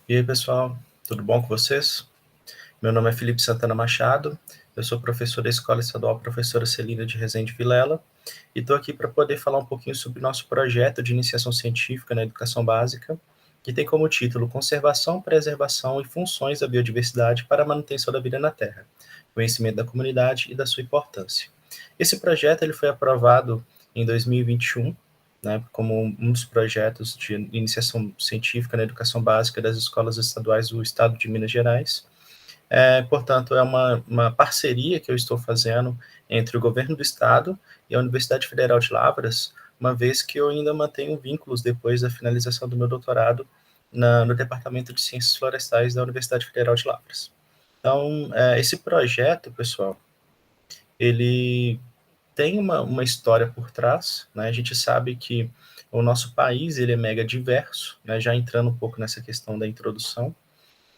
E aí, pessoal, tudo bom com vocês? Meu nome é Felipe Santana Machado, eu sou professor da Escola Estadual Professora Celina de Rezende Vilela e estou aqui para poder falar um pouquinho sobre o nosso projeto de iniciação científica na educação básica, que tem como título Conservação, Preservação e Funções da Biodiversidade para a Manutenção da Vida na Terra, Conhecimento da Comunidade e da Sua Importância. Esse projeto ele foi aprovado em 2021, né, como um dos projetos de iniciação científica na educação básica das escolas estaduais do estado de Minas Gerais. Portanto, é uma parceria que eu estou fazendo entre o governo do estado e a Universidade Federal de Lavras, uma vez que eu ainda mantenho vínculos depois da finalização do meu doutorado no Departamento de Ciências Florestais da Universidade Federal de Lavras. Então, esse projeto, pessoal, ele tem uma história por trás, né? A gente sabe que o nosso país ele é mega diverso, né? Já entrando um pouco nessa questão da introdução,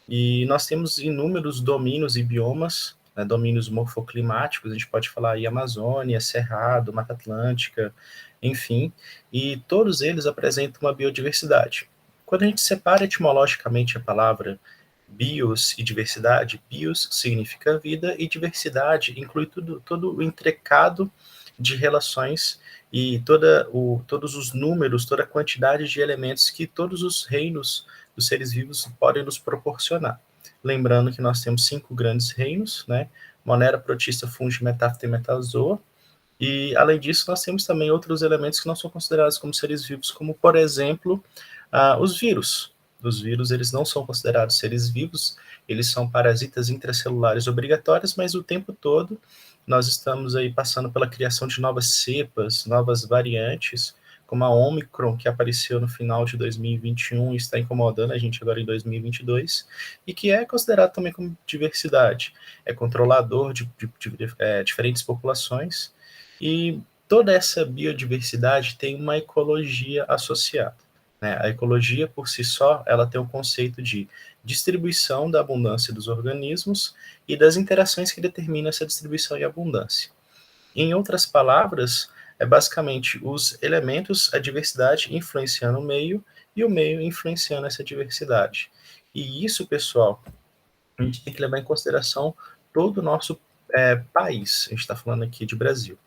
e nós temos inúmeros domínios e biomas, né? Domínios morfoclimáticos, a gente pode falar aí Amazônia, Cerrado, Mata Atlântica, enfim, e todos eles apresentam uma biodiversidade. Quando a gente separa etimologicamente a palavra bios e diversidade, bios significa vida e diversidade inclui todo o entrecado de relações e todos os números, toda a quantidade de elementos que todos os reinos dos seres vivos podem nos proporcionar. Lembrando que nós temos 5 grandes reinos, né? Monera, protista, fungi, metáfita e metazoa. E, além disso, nós temos também outros elementos que não são considerados como seres vivos, como, por exemplo, os vírus. Os vírus, eles não são considerados seres vivos, eles são parasitas intracelulares obrigatórios, mas o tempo todo nós estamos aí passando pela criação de novas cepas, novas variantes, como a Omicron, que apareceu no final de 2021 e está incomodando a gente agora em 2022, e que é considerado também como diversidade. É controlador de diferentes populações, e toda essa biodiversidade tem uma ecologia associada, né? A ecologia, por si só, ela tem o conceito de distribuição da abundância dos organismos e das interações que determinam essa distribuição e abundância. Em outras palavras, é basicamente os elementos, a diversidade influenciando o meio e o meio influenciando essa diversidade. E isso, pessoal, a gente tem que levar em consideração todo o nosso país. A gente está falando aqui de Brasil.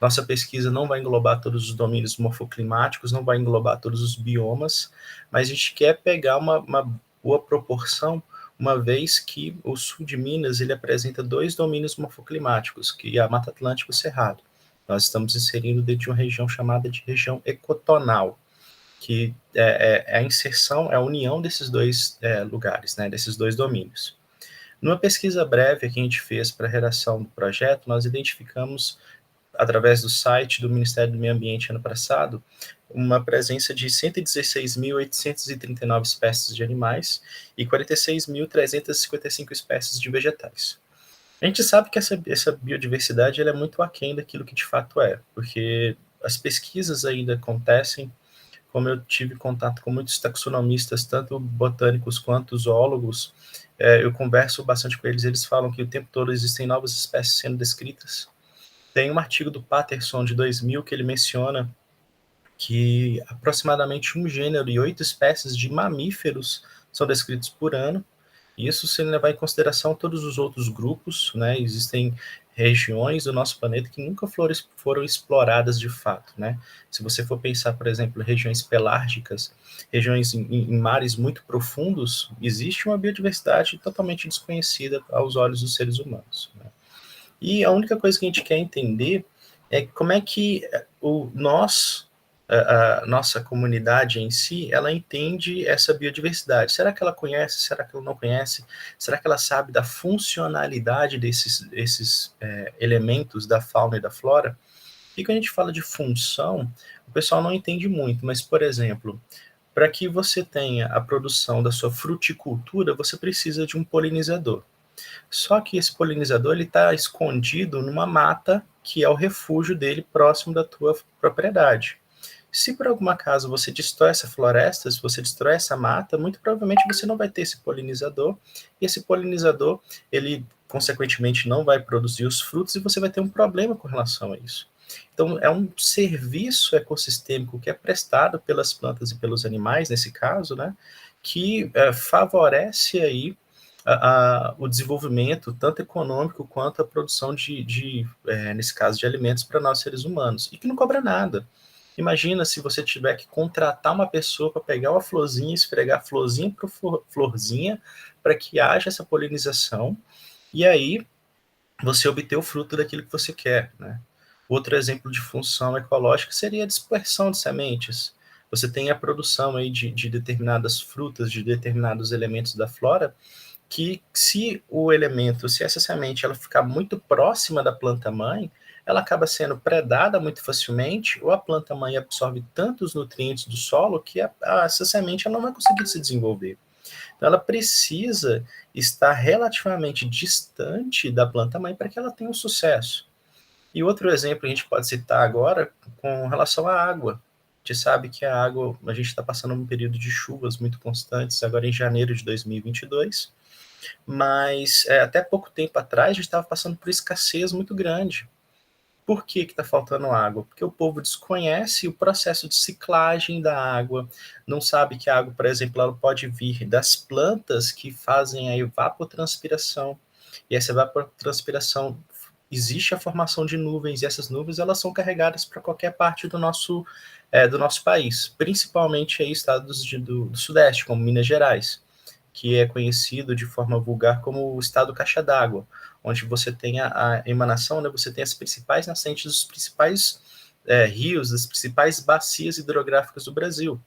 Nossa pesquisa não vai englobar todos os domínios morfoclimáticos, não vai englobar todos os biomas, mas a gente quer pegar uma boa proporção, uma vez que o sul de Minas ele apresenta 2 domínios morfoclimáticos, que é a Mata Atlântica e o Cerrado. Nós estamos inserindo dentro de uma região chamada de região ecotonal, que é a inserção, é a união desses dois lugares, né, desses 2 domínios. Numa pesquisa breve que a gente fez para a redação do projeto, nós identificamos através do site do Ministério do Meio Ambiente ano passado, uma presença de 116.839 espécies de animais e 46.355 espécies de vegetais. A gente sabe que essa biodiversidade ela é muito aquém daquilo que de fato é, porque as pesquisas ainda acontecem, como eu tive contato com muitos taxonomistas, tanto botânicos quanto zoólogos, eu converso bastante com eles, eles falam que o tempo todo existem novas espécies sendo descritas. Tem um artigo do Patterson de 2000 que ele menciona que aproximadamente um gênero e 8 espécies de mamíferos são descritos por ano. Isso sem levar em consideração todos os outros grupos, né? Existem regiões do nosso planeta que nunca foram exploradas de fato, né? Se você for pensar, por exemplo, regiões pelárgicas, regiões em mares muito profundos, existe uma biodiversidade totalmente desconhecida aos olhos dos seres humanos, né? E a única coisa que a gente quer entender é como é que a nossa comunidade em si, ela entende essa biodiversidade. Será que ela conhece? Será que ela não conhece? Será que ela sabe da funcionalidade desses elementos da fauna e da flora? E quando a gente fala de função, o pessoal não entende muito, mas, por exemplo, para que você tenha a produção da sua fruticultura, você precisa de um polinizador. Só que esse polinizador ele está escondido numa mata que é o refúgio dele próximo da tua propriedade. Se por algum acaso você destrói essa floresta, se você destrói essa mata, muito provavelmente você não vai ter esse polinizador, e esse polinizador, ele consequentemente não vai produzir os frutos e você vai ter um problema com relação a isso. Então, é um serviço ecossistêmico que é prestado pelas plantas e pelos animais, nesse caso, né? que favorece aí o desenvolvimento, tanto econômico quanto a produção nesse caso, de alimentos para nós seres humanos, e que não cobra nada. Imagina se você tiver que contratar uma pessoa para pegar uma florzinha, esfregar florzinha por florzinha, para que haja essa polinização, e aí você obter o fruto daquilo que você quer, né? Outro exemplo de função ecológica seria a dispersão de sementes. Você tem a produção aí de determinadas frutas, de determinados elementos da flora, que se essa semente ela ficar muito próxima da planta mãe, ela acaba sendo predada muito facilmente, ou a planta mãe absorve tantos nutrientes do solo que essa semente ela não vai conseguir se desenvolver. Então ela precisa estar relativamente distante da planta mãe para que ela tenha um sucesso. E outro exemplo a gente pode citar agora com relação à água. A gente sabe que a água, a gente está passando um período de chuvas muito constantes agora em janeiro de 2022, mas até pouco tempo atrás a gente estava passando por escassez muito grande. Por que está faltando água? Porque o povo desconhece o processo de ciclagem da água, não sabe que a água, por exemplo, ela pode vir das plantas que fazem a evapotranspiração, e essa evapotranspiração existe a formação de nuvens, e essas nuvens elas são carregadas para qualquer parte do nosso país, principalmente aí estados do Sudeste, como Minas Gerais, que é conhecido de forma vulgar como o estado caixa d'água, onde você tem a emanação, né, você tem as principais nascentes dos principais rios, das principais bacias hidrográficas do Brasil.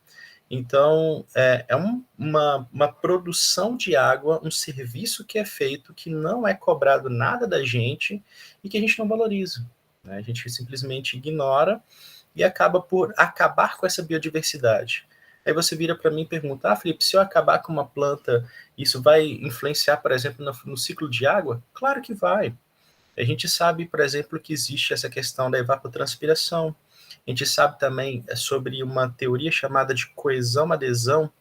Então, uma produção de água, um serviço que é feito, que não é cobrado nada da gente e que a gente não valoriza, né? A gente simplesmente ignora e acaba por acabar com essa biodiversidade. Aí você vira para mim e pergunta, Felipe, se eu acabar com uma planta, isso vai influenciar, por exemplo, no ciclo de água? Claro que vai. A gente sabe, por exemplo, que existe essa questão da evapotranspiração. A gente sabe também sobre uma teoria chamada de coesão-adesão,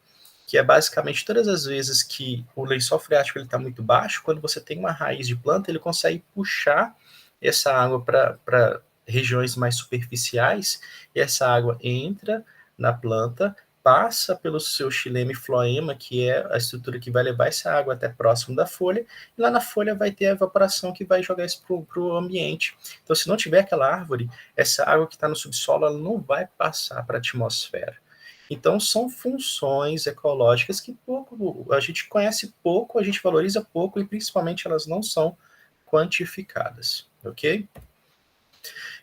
que é basicamente todas as vezes que o lençol freático está muito baixo, quando você tem uma raiz de planta, ele consegue puxar essa água para regiões mais superficiais, e essa água entra na planta, passa pelo seu xilema e floema, que é a estrutura que vai levar essa água até próximo da folha, e lá na folha vai ter a evaporação que vai jogar isso para o ambiente. Então, se não tiver aquela árvore, essa água que está no subsolo ela não vai passar para a atmosfera. Então, são funções ecológicas que a gente conhece pouco, a gente valoriza pouco, e principalmente elas não são quantificadas, ok?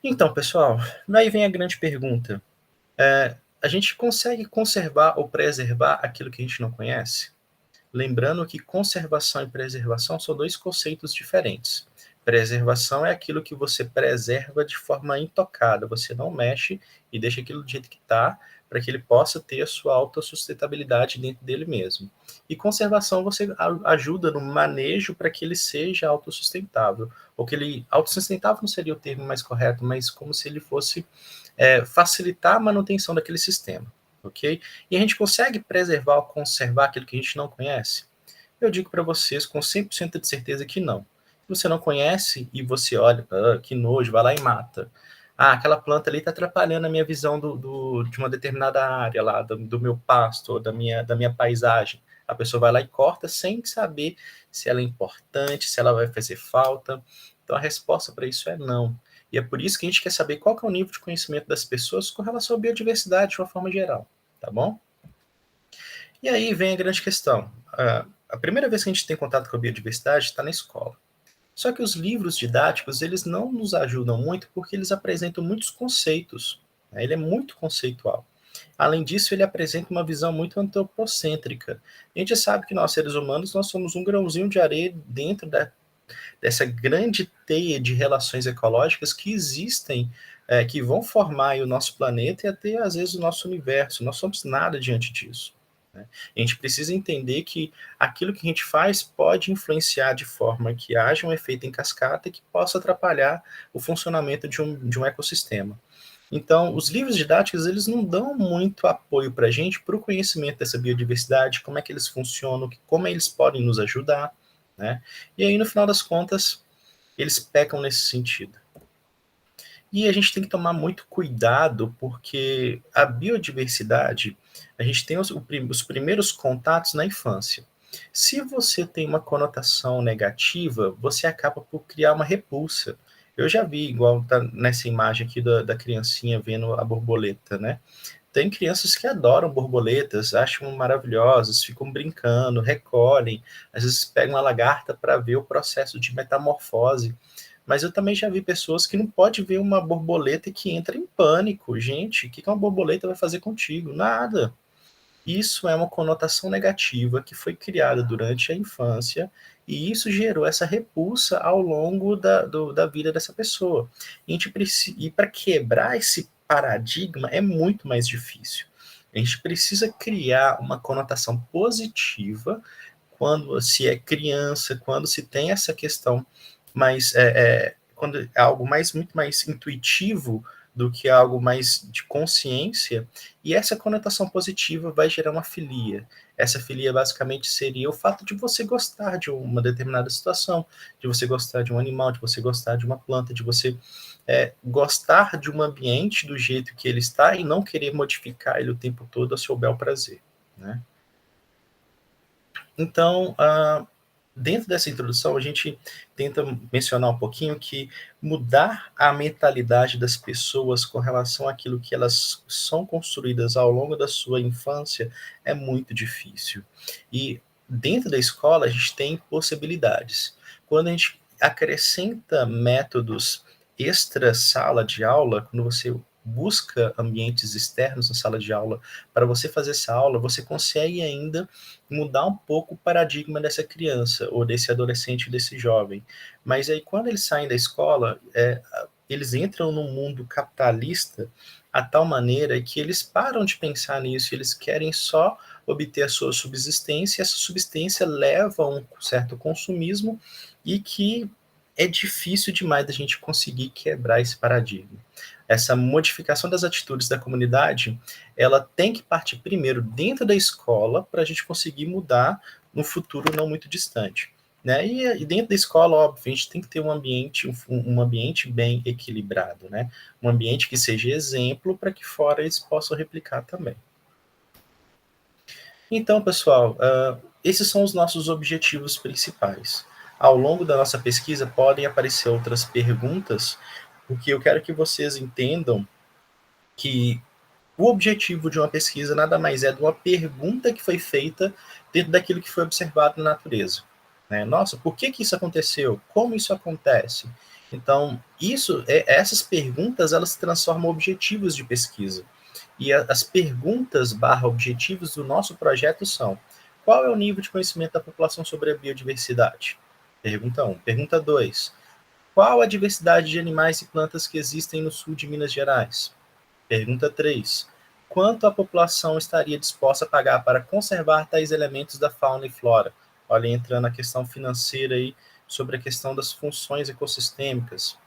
Então, pessoal, daí vem a grande pergunta. A gente consegue conservar ou preservar aquilo que a gente não conhece? Lembrando que conservação e preservação são dois conceitos diferentes. Preservação é aquilo que você preserva de forma intocada, você não mexe e deixa aquilo do jeito que está, para que ele possa ter a sua autossustentabilidade dentro dele mesmo. E conservação você ajuda no manejo para que ele seja autossustentável, ou que ele, autossustentável não seria o termo mais correto, mas como se ele fosse facilitar a manutenção daquele sistema, ok? E a gente consegue preservar ou conservar aquilo que a gente não conhece? Eu digo para vocês com 100% de certeza que não. Se você não conhece e você olha, que nojo, vai lá e mata. Aquela planta ali está atrapalhando a minha visão de uma determinada área lá, do meu pasto, ou da minha paisagem. A pessoa vai lá e corta sem saber se ela é importante, se ela vai fazer falta. Então a resposta para isso é não. E é por isso que a gente quer saber qual que é o nível de conhecimento das pessoas com relação à biodiversidade de uma forma geral, tá bom? E aí vem a grande questão. A primeira vez que a gente tem contato com a biodiversidade está na escola. Só que os livros didáticos, eles não nos ajudam muito porque eles apresentam muitos conceitos, né? Ele é muito conceitual. Além disso, ele apresenta uma visão muito antropocêntrica. A gente sabe que nós, seres humanos, nós somos um grãozinho de areia dentro dessa grande teia de relações ecológicas que existem, que vão formar aí o nosso planeta e até, às vezes, o nosso universo. Nós somos nada diante disso, né? A gente precisa entender que aquilo que a gente faz pode influenciar de forma que haja um efeito em cascata que possa atrapalhar o funcionamento de um ecossistema. Então, os livros didáticos, eles não dão muito apoio para a gente para o conhecimento dessa biodiversidade, como é que eles funcionam, como eles podem nos ajudar, né? E aí, no final das contas, eles pecam nesse sentido. E a gente tem que tomar muito cuidado, porque a biodiversidade, a gente tem os primeiros contatos na infância. Se você tem uma conotação negativa, você acaba por criar uma repulsa. Eu já vi, igual tá nessa imagem aqui da criancinha vendo a borboleta, né? Tem crianças que adoram borboletas, acham maravilhosas, ficam brincando, recolhem, às vezes pegam uma lagarta para ver o processo de metamorfose. Mas eu também já vi pessoas que não pode ver uma borboleta e que entra em pânico. Gente, o que uma borboleta vai fazer contigo? Nada. Isso é uma conotação negativa que foi criada durante a infância e isso gerou essa repulsa ao longo da vida dessa pessoa. E para quebrar esse paradigma é muito mais difícil. A gente precisa criar uma conotação positiva quando se é criança, quando se tem essa questão mais quando é algo muito mais intuitivo do que algo mais de consciência, e essa conotação positiva vai gerar uma filia. Essa filia basicamente seria o fato de você gostar de uma determinada situação, de você gostar de um animal, de você gostar de uma planta, de você gostar de um ambiente do jeito que ele está e não querer modificar ele o tempo todo a seu bel prazer, né? Então, dentro dessa introdução, a gente tenta mencionar um pouquinho que mudar a mentalidade das pessoas com relação àquilo que elas são construídas ao longo da sua infância é muito difícil. E dentro da escola, a gente tem possibilidades. Quando a gente acrescenta métodos extra sala de aula, quando você busca ambientes externos na sala de aula para você fazer essa aula, você consegue ainda mudar um pouco o paradigma dessa criança, ou desse adolescente, desse jovem. Mas aí, quando eles saem da escola, eles entram num mundo capitalista a tal maneira que eles param de pensar nisso, eles querem só obter a sua subsistência, e essa subsistência leva a um certo consumismo e que é difícil demais da gente conseguir quebrar esse paradigma. Essa modificação das atitudes da comunidade, ela tem que partir primeiro dentro da escola para a gente conseguir mudar no futuro não muito distante. Né? E dentro da escola, óbvio, a gente tem que ter um ambiente bem equilibrado, né? Um ambiente que seja exemplo para que fora eles possam replicar também. Então, pessoal, esses são os nossos objetivos principais. Ao longo da nossa pesquisa podem aparecer outras perguntas, porque eu quero que vocês entendam que o objetivo de uma pesquisa nada mais é de uma pergunta que foi feita dentro daquilo que foi observado na natureza. Né? Nossa, por que isso aconteceu? Como isso acontece? Então, essas perguntas, elas se transformam em objetivos de pesquisa. E as perguntas / objetivos do nosso projeto são: qual é o nível de conhecimento da população sobre a biodiversidade? Pergunta 1. Pergunta 2. Qual a diversidade de animais e plantas que existem no sul de Minas Gerais? Pergunta 3. Quanto a população estaria disposta a pagar para conservar tais elementos da fauna e flora? Olha, entrando a questão financeira aí, sobre a questão das funções ecossistêmicas.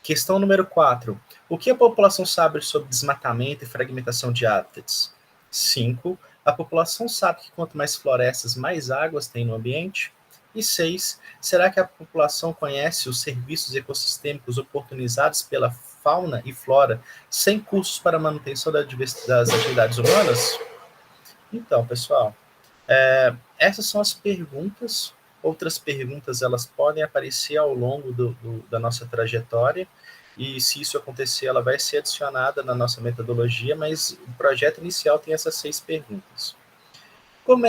Questão número 4. O que a população sabe sobre desmatamento e fragmentação de hábitats? 5. A população sabe que quanto mais florestas, mais águas tem no ambiente? E 6. Será que a população conhece os serviços ecossistêmicos oportunizados pela fauna e flora sem custos para a manutenção das atividades humanas? Então, pessoal, essas são as perguntas. Outras perguntas, elas podem aparecer ao longo da nossa trajetória, e se isso acontecer, ela vai ser adicionada na nossa metodologia, mas o projeto inicial tem essas 6 perguntas. Como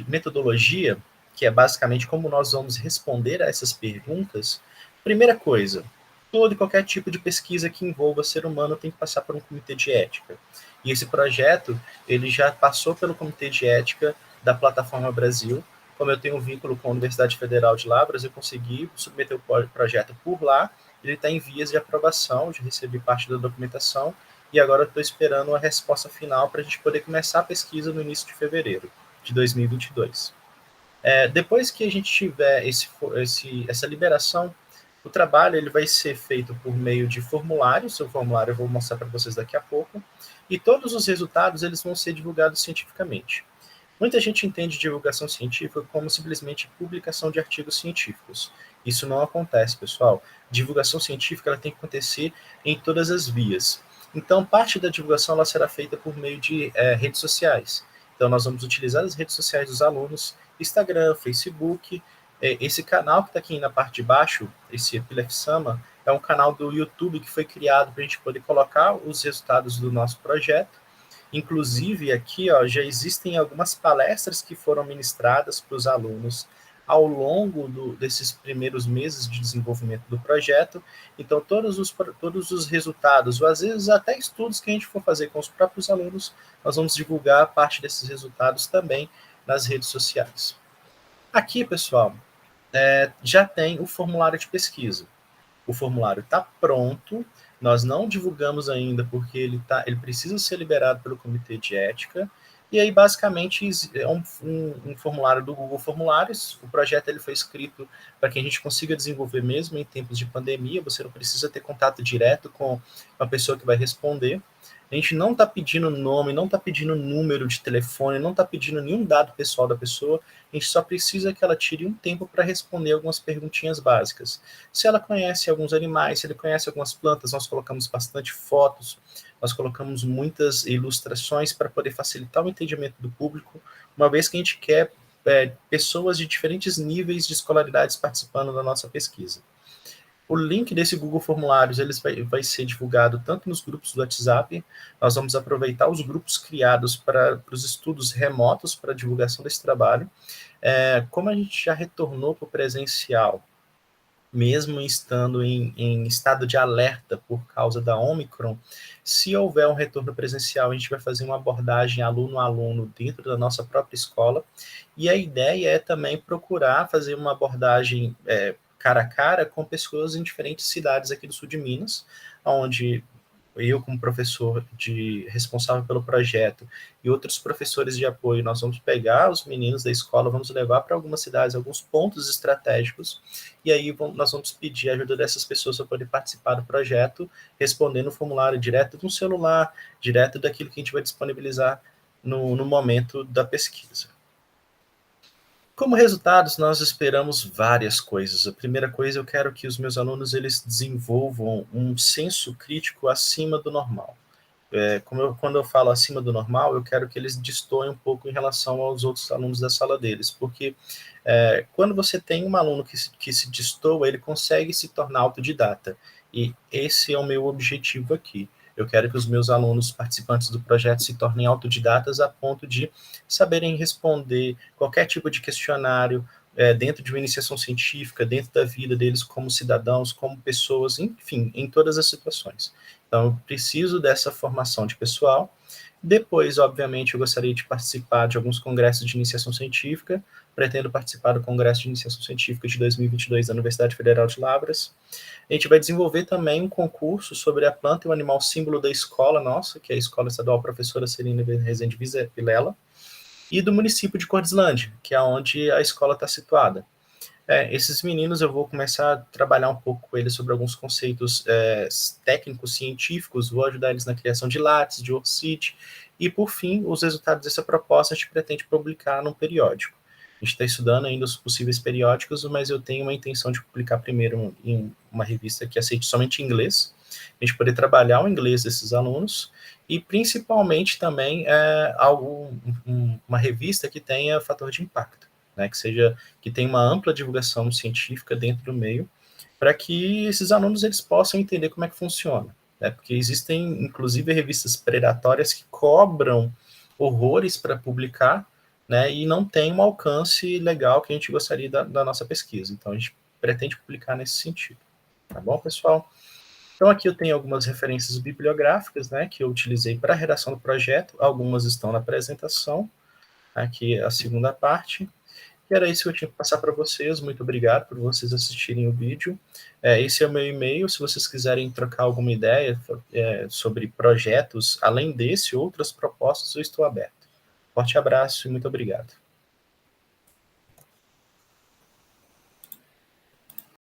metodologia, que é basicamente como nós vamos responder a essas perguntas, primeira coisa, todo e qualquer tipo de pesquisa que envolva ser humano tem que passar por um comitê de ética. E esse projeto, ele já passou pelo comitê de ética da Plataforma Brasil. Como eu tenho um vínculo com a Universidade Federal de Lavras, eu consegui submeter o projeto por lá. Ele está em vias de aprovação, já recebi parte da documentação, e agora estou esperando a resposta final para a gente poder começar a pesquisa no início de fevereiro de 2022. Depois que a gente tiver essa liberação, o trabalho ele vai ser feito por meio de formulário. Seu formulário eu vou mostrar para vocês daqui a pouco, e todos os resultados eles vão ser divulgados cientificamente. Muita gente entende divulgação científica como simplesmente publicação de artigos científicos. Isso não acontece, pessoal. Divulgação científica ela tem que acontecer em todas as vias. Então, parte da divulgação ela será feita por meio de redes sociais. Então, nós vamos utilizar as redes sociais dos alunos, Instagram, Facebook. Esse canal que está aqui na parte de baixo, esse Epilef Sama, é um canal do YouTube que foi criado para a gente poder colocar os resultados do nosso projeto. Inclusive, aqui ó, já existem algumas palestras que foram ministradas para os alunos ao longo desses primeiros meses de desenvolvimento do projeto. Então, todos os resultados, ou às vezes até estudos que a gente for fazer com os próprios alunos, nós vamos divulgar parte desses resultados também nas redes sociais. Aqui, pessoal, já tem o formulário de pesquisa. O formulário está pronto, nós não divulgamos ainda porque ele precisa ser liberado pelo Comitê de Ética, e aí basicamente é um formulário do Google Formulários. O projeto ele foi escrito para que a gente consiga desenvolver mesmo em tempos de pandemia, você não precisa ter contato direto com a pessoa que vai responder. A gente não está pedindo nome, não está pedindo número de telefone, não está pedindo nenhum dado pessoal da pessoa, a gente só precisa que ela tire um tempo para responder algumas perguntinhas básicas. Se ela conhece alguns animais, se ele conhece algumas plantas, nós colocamos bastante fotos, nós colocamos muitas ilustrações para poder facilitar o entendimento do público, uma vez que a gente quer pessoas de diferentes níveis de escolaridades participando da nossa pesquisa. O link desse Google Formulários vai ser divulgado tanto nos grupos do WhatsApp, nós vamos aproveitar os grupos criados para os estudos remotos para a divulgação desse trabalho. Como a gente já retornou para o presencial, mesmo estando em estado de alerta por causa da Omicron, se houver um retorno presencial, a gente vai fazer uma abordagem aluno a aluno dentro da nossa própria escola, e a ideia é também procurar fazer uma abordagem cara a cara com pessoas em diferentes cidades aqui do sul de Minas, onde eu como professor responsável pelo projeto e outros professores de apoio, nós vamos pegar os meninos da escola, vamos levar para algumas cidades, alguns pontos estratégicos, e aí nós vamos pedir a ajuda dessas pessoas para poder participar do projeto, respondendo o formulário direto de um celular, direto daquilo que a gente vai disponibilizar no momento da pesquisa. Como resultados, nós esperamos várias coisas. A primeira coisa, eu quero que os meus alunos eles desenvolvam um senso crítico acima do normal. Quando eu falo acima do normal, eu quero que eles destoem um pouco em relação aos outros alunos da sala deles, porque quando você tem um aluno que se destoa, ele consegue se tornar autodidata, e esse é o meu objetivo aqui. Eu quero que os meus alunos participantes do projeto se tornem autodidatas a ponto de saberem responder qualquer tipo de questionário dentro de uma iniciação científica, dentro da vida deles como cidadãos, como pessoas, enfim, em todas as situações. Então, eu preciso dessa formação de pessoal. Depois, obviamente, eu gostaria de participar de alguns congressos de iniciação científica. Pretendo participar do Congresso de Iniciação Científica de 2022 da Universidade Federal de Lavras. A gente vai desenvolver também um concurso sobre a planta e o animal símbolo da escola nossa, que é a Escola Estadual Professora Celina Rezende Vilela, e do município de Cordislândia, que é onde a escola está situada. Esses meninos eu vou começar a trabalhar um pouco com eles sobre alguns conceitos técnicos, científicos, vou ajudar eles na criação de látis, de ORCID, e por fim, os resultados dessa proposta a gente pretende publicar num periódico. A gente está estudando ainda os possíveis periódicos, mas eu tenho uma intenção de publicar primeiro em uma revista que aceite somente inglês, a gente poder trabalhar o inglês desses alunos, e principalmente também uma revista que tenha fator de impacto, né, que tenha uma ampla divulgação científica dentro do meio, para que esses alunos eles possam entender como é que funciona, né, porque existem inclusive revistas predatórias que cobram horrores para publicar, né, e não tem um alcance legal que a gente gostaria da nossa pesquisa. Então a gente pretende publicar nesse sentido. Tá bom, pessoal? Então aqui eu tenho algumas referências bibliográficas, né, que eu utilizei para a redação do projeto, algumas estão na apresentação, aqui a segunda parte, e era isso que eu tinha que passar para vocês. Muito obrigado por vocês assistirem o vídeo. Esse é o meu e-mail, se vocês quiserem trocar alguma ideia sobre projetos, além desse, outras propostas, eu estou aberto. Forte abraço e muito obrigado.